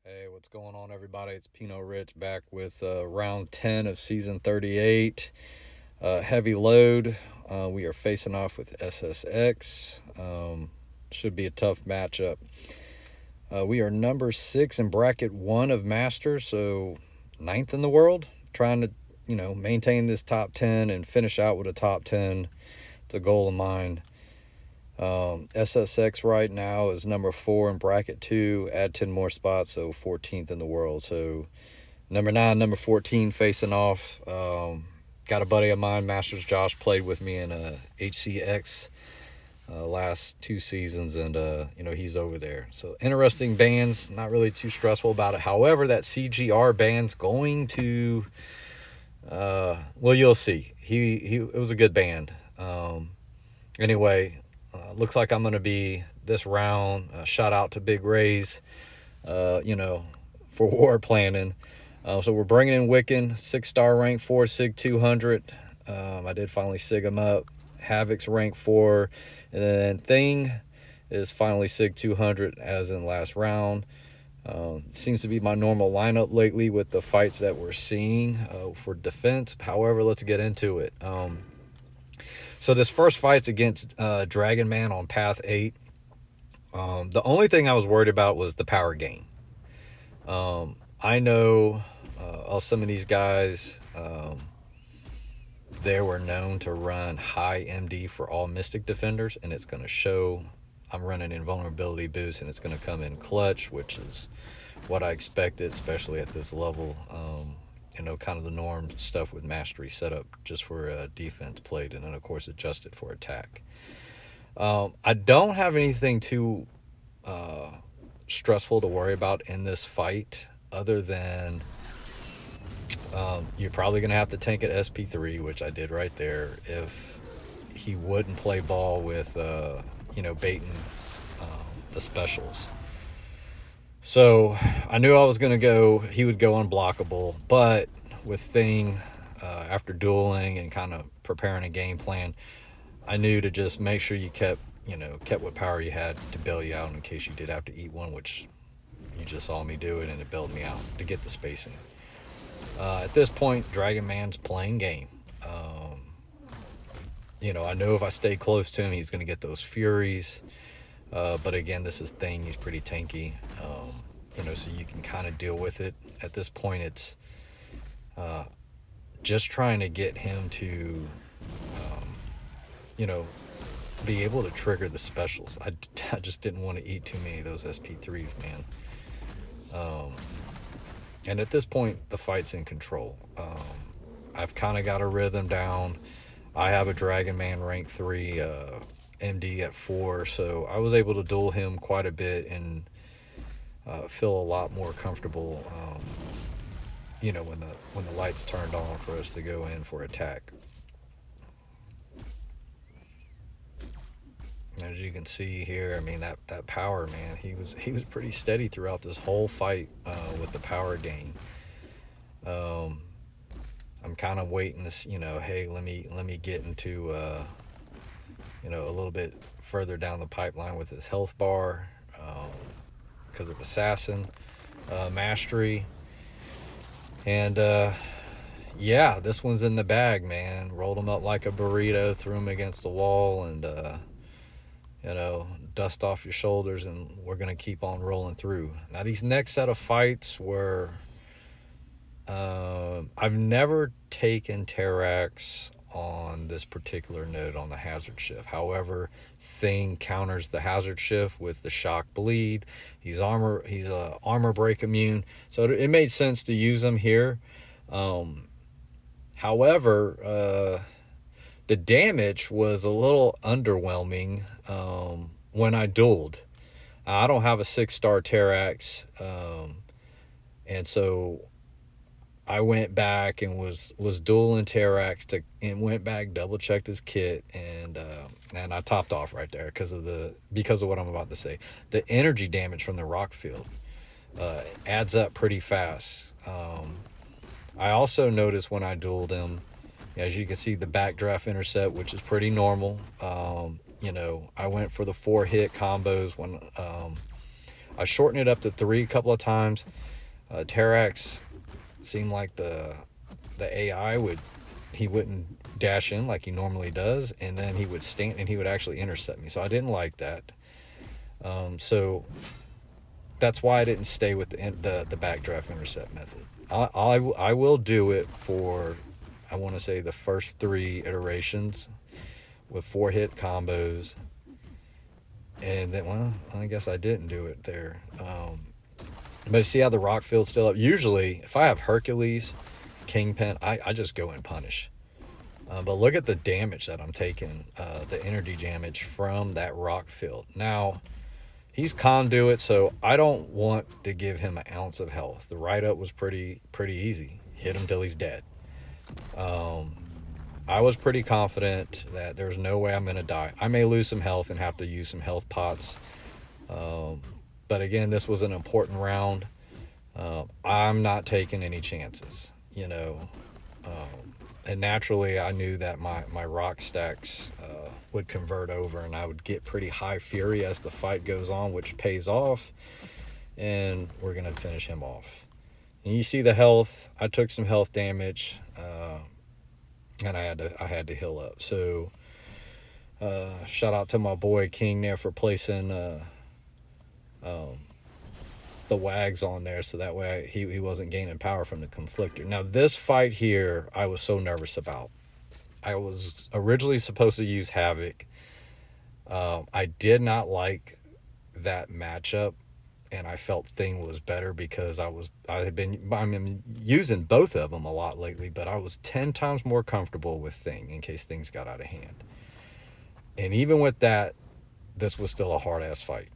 Hey, what's going on, everybody? It's Pino Rich back with round 10 of season 38. Heavy load. We are facing off with SSX. Should be a tough matchup. We are number 6 in bracket 1 of Masters, so ninth in the world. Trying to, maintain this top 10 and finish out with a top 10. It's a goal of mine. SSX right now is number 4 in bracket 2. Add 10 more spots, so 14th in the world. So number 9, number 14 facing off. Got a buddy of mine, Masters Josh, played with me in HCX last 2 seasons, and he's over there. So interesting bands. Not really too stressful about it. However, that CGR band's going to. Well, you'll see. It was a good band. Anyway. Looks like I'm going to be this round. Shout out to Big Rays, for war planning. So we're bringing in Wiccan, 6-star rank 4, SIG 200. I did finally SIG him up. Havoc's rank 4. And then Thing is finally SIG 200 as in last round. Seems to be my normal lineup lately with the fights that we're seeing for defense. However, let's get into it. So this first fight's against Dragon Man on path 8. The only thing I was worried about was the power gain. I know some of these guys, they were known to run high MD for all Mystic defenders, and it's going to show. I'm running invulnerability boost, and it's going to come in clutch, which is what I expected, especially at this level. Kind of the norm stuff with mastery set up just for defense played, and then of course adjusted for attack. I don't have anything too stressful to worry about in this fight other than you're probably going to have to tank at SP3, which I did right there, if he wouldn't play ball with baiting the specials. So I knew I was going to go, he would go unblockable, but with Thing, after dueling and kind of preparing a game plan, I knew to just make sure you kept what power you had to bail you out in case you did have to eat one, which you just saw me do it, and it bailed me out to get the spacing. At this point, Dragon Man's playing game. I know if I stay close to him, he's going to get those furies. But again, this is Thing. He's pretty tanky, so you can kind of deal with it. At this point, it's just trying to get him to, be able to trigger the specials. I just didn't want to eat too many of those SP3s, man. And at this point, the fight's in control. I've kind of got a rhythm down. I have a Dragon Man rank 3, MD at 4, so I was able to duel him quite a bit and feel a lot more comfortable when the lights turned on for us to go in for attack. As you can see here, I mean, that power, man, he was pretty steady throughout this whole fight with the power gain. I'm kind of waiting this, hey, let me get into a little bit further down the pipeline with his health bar because of Assassin, Mastery. And, this one's in the bag, man. Rolled him up like a burrito, threw him against the wall, and, dust off your shoulders, and we're going to keep on rolling through. Now, these next set of fights were... I've never taken Terrax on this particular node on the hazard shift. However, Thing counters the hazard shift with the shock bleed. He's armor break immune, so it made sense to use him here. However, the damage was a little underwhelming when I dueled. I don't have a 6-star Terrax, and so I went back and was dueling Terrax and went back, double checked his kit, and I topped off right there because of what I'm about to say. The energy damage from the rock field adds up pretty fast. I also noticed when I dueled him, as you can see, the backdraft intercept, which is pretty normal. I went for the 4-hit combos when I shortened it up to 3 a couple of times. Terax seemed like the AI he wouldn't dash in like he normally does, and then he would stand and he would actually intercept me. So I didn't like that. So that's why I didn't stay with the backdraft intercept method. I will do it for, I want to say, the first 3 iterations with 4 hit combos, and then, well, I guess I didn't do it there. But see how the rock field's still up. Usually, if I have Hercules, Kingpin, I just go and punish. But look at the damage that I'm taking, the energy damage from that rock field. Now, he's conduit, so I don't want to give him an ounce of health. The write-up was pretty easy. Hit him till he's dead. I was pretty confident that there's no way I'm going to die. I may lose some health and have to use some health pots. But again, this was an important round. I'm not taking any chances, you know. And naturally, I knew that my rock stacks would convert over, and I would get pretty high fury as the fight goes on, which pays off. And we're going to finish him off. And you see the health. I took some health damage, and I had to heal up. So shout out to my boy King there for placing the wags on there, so that way he wasn't gaining power from the conflictor. Now this fight here, I was so nervous about. I was originally supposed to use Havoc. I did not like that matchup, and I felt Thing was better because I'm using both of them a lot lately, but I was 10 times more comfortable with Thing in case things got out of hand. And even with that, this was still a hard ass fight.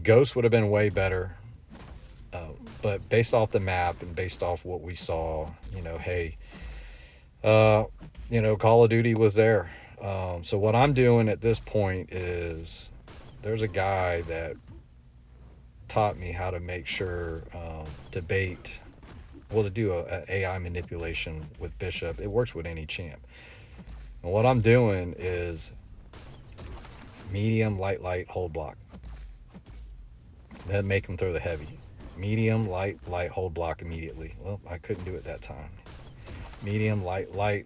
Ghost would have been way better, but based off the map and based off what we saw, hey, Call of Duty was there. So what I'm doing at this point is, there's a guy that taught me how to make sure to do an AI manipulation with Bishop. It works with any champ. And what I'm doing is medium, light, hold block. Then make him throw the heavy. Medium, light, hold block immediately. Well, I couldn't do it that time. Medium, light.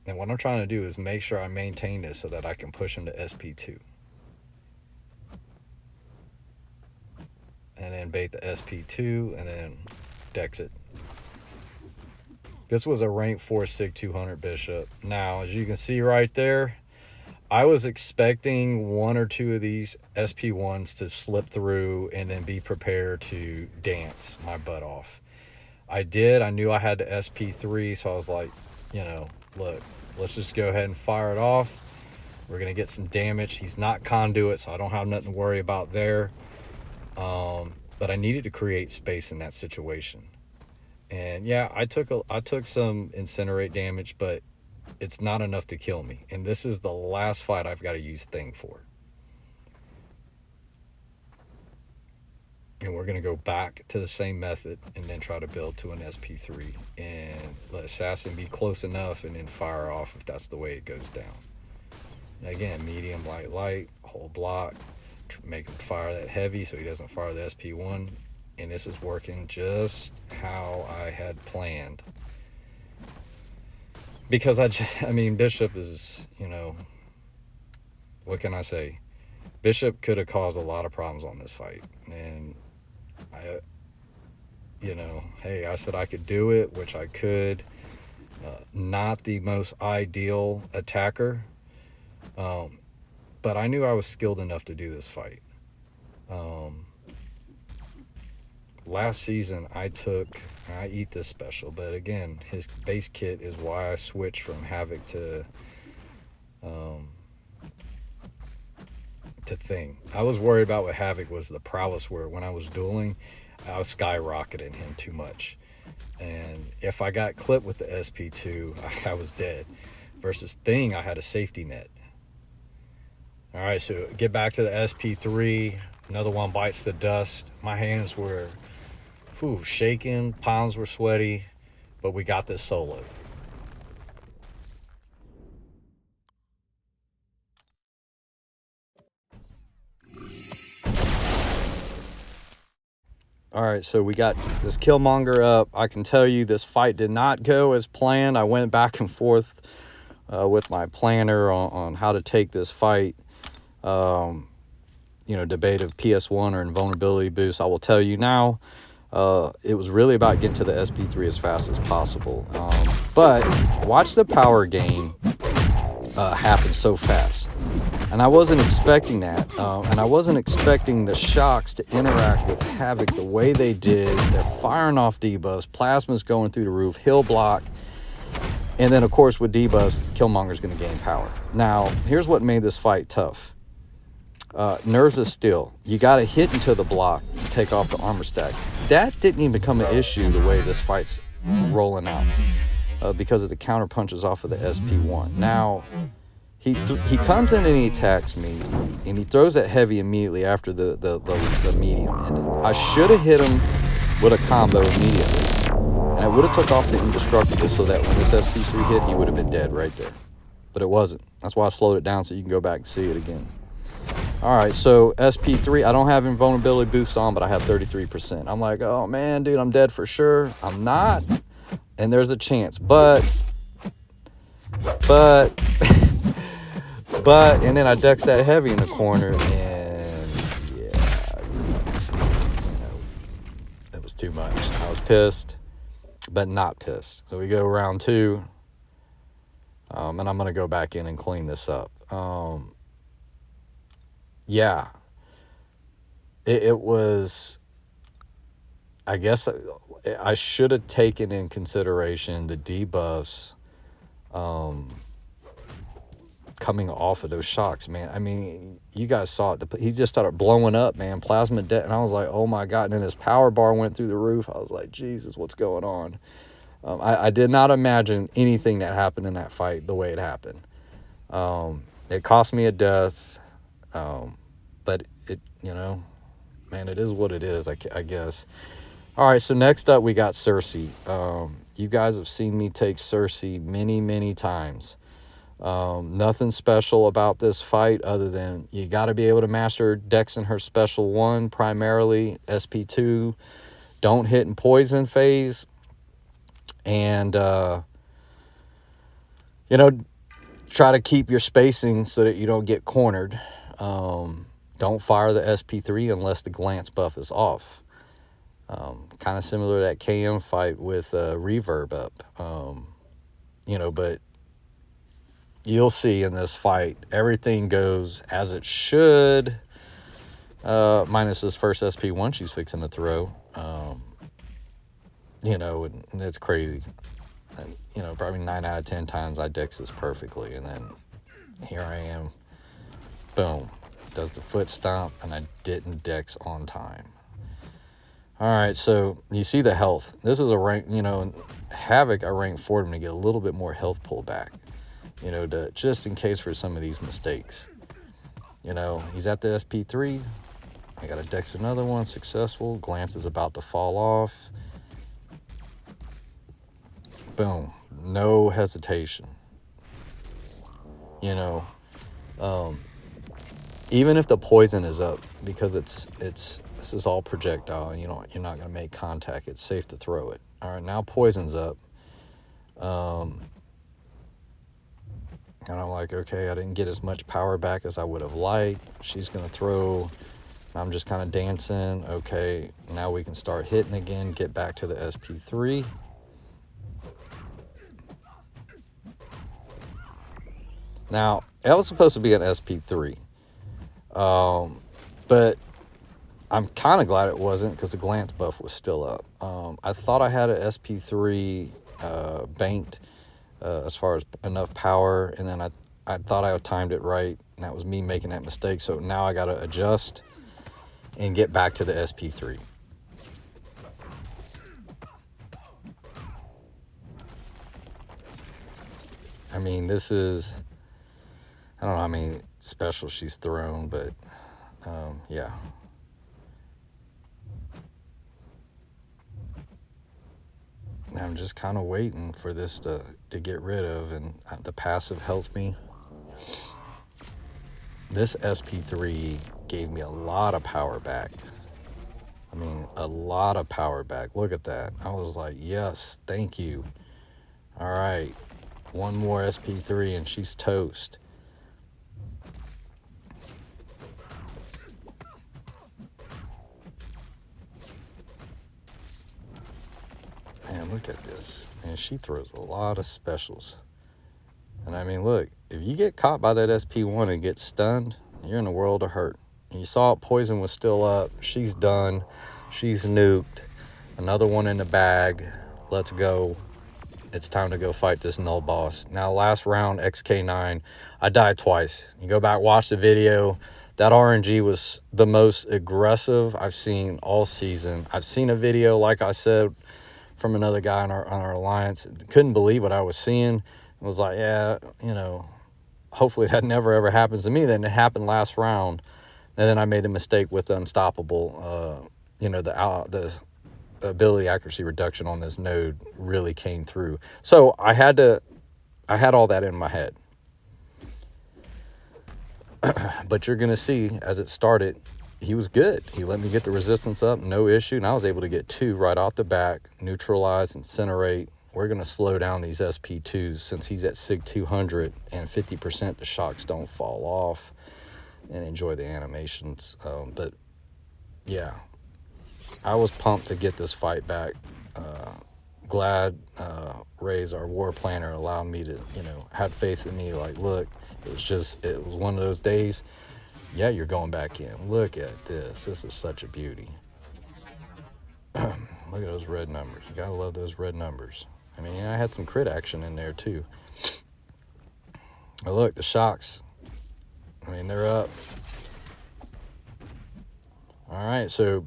And what I'm trying to do is make sure I maintain this so that I can push him to SP2. And then bait the SP2 and then dex it. This was a rank 4 SIG 200 Bishop. Now, as you can see right there, I was expecting 1 or 2 of these SP1s to slip through and then be prepared to dance my butt off. I did. I knew I had the SP3, so I was like, look, let's just go ahead and fire it off. We're going to get some damage. He's not conduit, so I don't have nothing to worry about there. But I needed to create space in that situation. And yeah, I took some incinerate damage, but it's not enough to kill me. And this is the last fight I've got to use Thing for. And we're going to go back to the same method and then try to build to an SP3 and let Assassin be close enough and then fire off if that's the way it goes down. And again, medium, light, hold block, make him fire that heavy so he doesn't fire the SP1. And this is working just how I had planned. Because Bishop is, what can I say? Bishop could have caused a lot of problems on this fight. And hey, I said I could do it, which I could. Not the most ideal attacker. But I knew I was skilled enough to do this fight. Last season, I eat this special, but again, his base kit is why I switched from Havoc to Thing. I was worried about what Havoc was the prowess, where when I was dueling, I was skyrocketing him too much. And if I got clipped with the SP2, I was dead. Versus Thing, I had a safety net. All right, so get back to the SP3. Another one bites the dust. My hands were shaking, palms were sweaty, but we got this solo. All right, so we got this Killmonger up. I can tell you this fight did not go as planned. I went back and forth with my planner on how to take this fight. You know, debate of PS1 or invulnerability boost. I will tell you now, it was really about getting to the SP3 as fast as possible. But watch the power gain happen so fast. And I wasn't expecting that. And I wasn't expecting the shocks to interact with Havoc the way they did. They're firing off debuffs. Plasma's going through the roof. He'll block. And then, of course, with debuffs, Killmonger's going to gain power. Now, here's what made this fight tough. Nerves of steel. You got to hit into the block to take off the armor stack. That didn't even become an issue the way this fight's rolling out. Because of the counter punches off of the SP1. Now, he comes in and he attacks me, and he throws that heavy immediately after the medium ended. I should have hit him with a combo immediately, and I would have took off the indestructible so that when this SP3 hit, he would have been dead right there. But it wasn't. That's why I slowed it down so you can go back and see it again. All right, so SP3, I don't have invulnerability boost on, but I have 33%. I'm like, oh man, dude, I'm dead for sure. I'm not, and there's a chance, but. But, and then I dex that heavy in the corner, and yeah, it was too much. I was pissed, but not pissed. So we go round 2, and I'm going to go back in and clean this up. Yeah, it was, I guess I should have taken in consideration the debuffs, coming off of those shocks, man. I mean, you guys saw it. He just started blowing up, man. Plasma dead, and I was like, oh my god. And then his power bar went through the roof. I was like, Jesus, what's going on? I did not imagine anything that happened in that fight the way it happened. It cost me a death, but it, you know, man, it is what it is, I guess. All right, so next up we got Cersei. You guys have seen me take Cersei many times. Nothing special about this fight other than you got to be able to master Dex in her special 1, primarily SP2. Don't hit in poison phase. And, you know, try to keep your spacing so that you don't get cornered. Don't fire the SP3 unless the glance buff is off. Kind of similar to that KM fight with reverb up. You know, but you'll see in this fight, everything goes as it should, minus this first SP1 she's fixing to throw. You know, and it's crazy. And, you know, probably 9 out of 10 times I dex this perfectly, and then here I am, boom, does the foot stomp, and I didn't dex on time. All right, so you see the health. This is a rank, you know, Havoc, I ranked for him to get a little bit more health pullback. You know, just in case for some of these mistakes. You know, he's at the SP3. I got to dex another one, successful. Glance is about to fall off. Boom. No hesitation. You know, even if the poison is up, because this is all projectile, you know, you're not going to make contact. It's safe to throw it. All right, now poison's up. And I'm like, okay, I didn't get as much power back as I would have liked. She's going to throw. I'm just kind of dancing. Okay, now we can start hitting again, get back to the SP3. Now, that was supposed to be an SP3. But I'm kind of glad it wasn't because the glance buff was still up. I thought I had an SP3 banked. As far as enough power, and then I thought I timed it right, and that was me making that mistake. So now I got to adjust and get back to the SP3. I mean, this is, I don't know how many specials she's thrown, but yeah. I'm just kind of waiting for this to get rid of, and the passive helps me. This SP3 gave me a lot of power back. I mean, a lot of power back. Look at that. I was like, yes, thank you. All right, one more SP3 and she's toast. Man, look at this. Man, she throws a lot of specials. And I mean, look, if you get caught by that SP1 and get stunned, you're in a world of hurt. You saw poison was still up. She's done. She's nuked. Another one in the bag. Let's go. It's time to go fight this null boss. Now, last round, XK9, I died twice. You go back, watch the video. That RNG was the most aggressive I've seen all season. I've seen a video, like I said, from another guy on our alliance. Couldn't believe what I was seeing. It was like, yeah, you know, hopefully that never ever happens to me. Then it happened last round, and then I made a mistake with the unstoppable. You know, the ability accuracy reduction on this node really came through. So I had all that in my head. But you're gonna see as it started, he was good. He let me get the resistance up, no issue, and I was able to get 2 right off the back, neutralize, incinerate. We're gonna slow down these SP2s since he's at SIG 200 and 50%. The shocks don't fall off, and enjoy the animations. But yeah, I was pumped to get this fight back. Glad Ray's, our war planner, allowed me to, you know, have faith in me. Like, look, it was one of those days. Yeah, you're going back in. Look at this. This is such a beauty. Look at those red numbers. You gotta love those red numbers. I mean, I had some crit action in there too. But look, the shocks. I mean, they're up. All right, so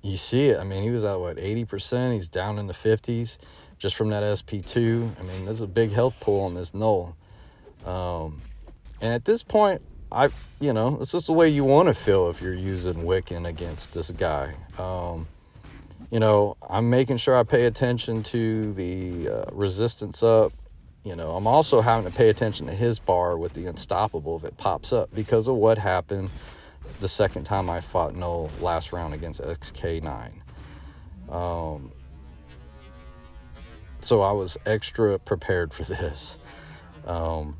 you see it. I mean, he was at, what, 80%? He's down in the 50s just from that SP2. I mean, there's a big health pull on this null. And at this point, you know, it's just the way you want to feel if you're using Wiccan against this guy. You know, I'm making sure I pay attention to the resistance up. You know, I'm also having to pay attention to his bar with the unstoppable if it pops up because of what happened the second time I fought Null last round against XK9. So I was extra prepared for this. Man,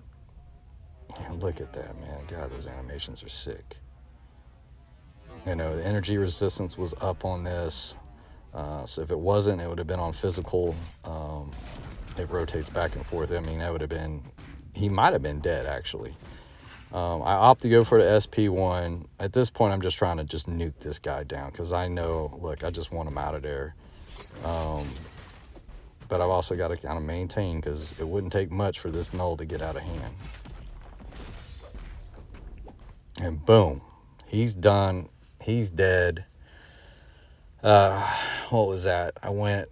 look at that, man. God, those animations are sick. You know, the energy resistance was up on this. So if it wasn't, it would have been on physical. It rotates back and forth. I mean, that would have been, he might have been dead, actually. I opt to go for the SP1. At this point, I'm just trying to just nuke this guy down because I know, look, I just want him out of there. But I've also got to kind of maintain because it wouldn't take much for this null to get out of hand. And boom, he's done. He's dead. What was that? I went,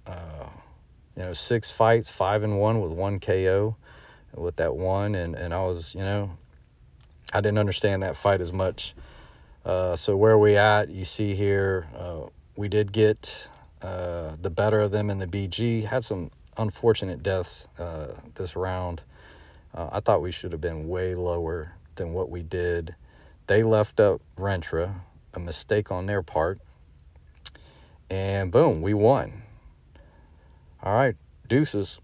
you know, 6 fights, 5-1 with 1 KO with that one. And I was, you know, I didn't understand that fight as much. So where we at, you see here, we did get the better of them in the BG. Had some unfortunate deaths this round. I thought we should have been way lower than what we did. They left up Rentra, a mistake on their part. And boom, we won. All right, deuces.